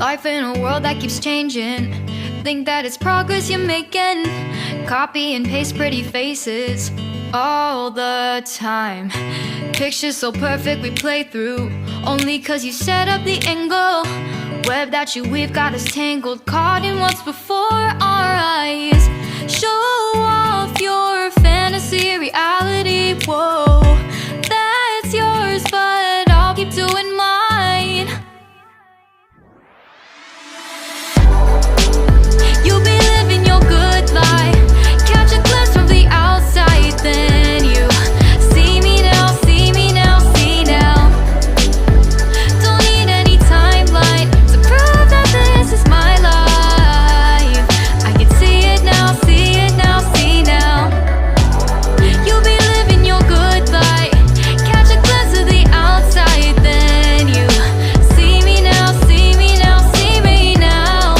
Life in a world that keeps changing. Think that it's progress you're making. Copy and paste pretty faces all the time. Pictures so perfect we play through, only cause you set up the angle. Web that you weave got us tangled, caught in what's before our eyes. Show off your fantasy reality, whoa, that's yours, but I'll keep doing mine. You'll be living your good life, catch a glimpse from the outside, then you see me now, see me now, see now. Don't need any timeline to prove that this is my life. I can see it now, see it now, see now. You'll be living your good life, catch a glimpse of the outside, then you see me now, see me now, see me now.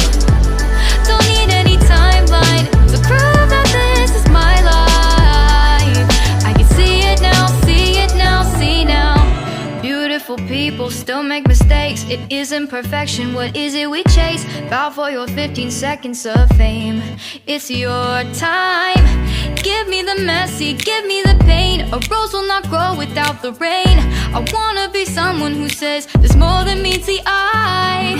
Don't need any timeline to prove that this is my life. I can see it now, see it now, see now. Beautiful people still make mistakes. It isn't perfection, what is it we chase? Bow for your 15 seconds of fame. It's your time. Give me the messy, give me the pain. A rose will not grow without the rain. I wanna be someone who says there's more than meets the eye.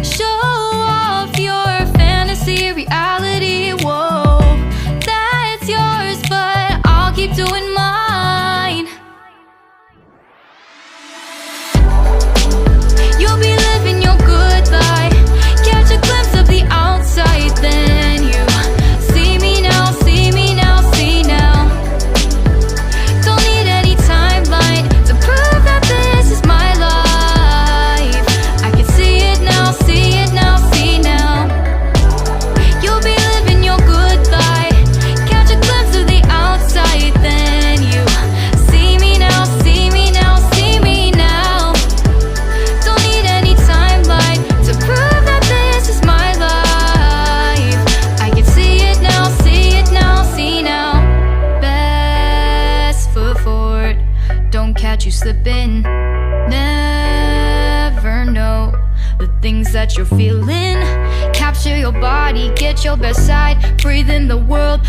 Show off your fantasy reality, whoa, that's yours, but I'll keep doing mine. You'll be living your good life, catch a glimpse of the outside, then you see me now, see me now, see now. Don't need any timeline to prove that this is my life. I can see it now, see it now, see now. You'll be living your good life, catch a glimpse of the outside, then you see me now, see me now, see me now. Don't need any timeline to prove that this is my life. I can see it now, see it now, see now. Best foot forward, don't catch you slipping. Never know the things that you're feeling. Capture your body, get your best side, breathe in the world.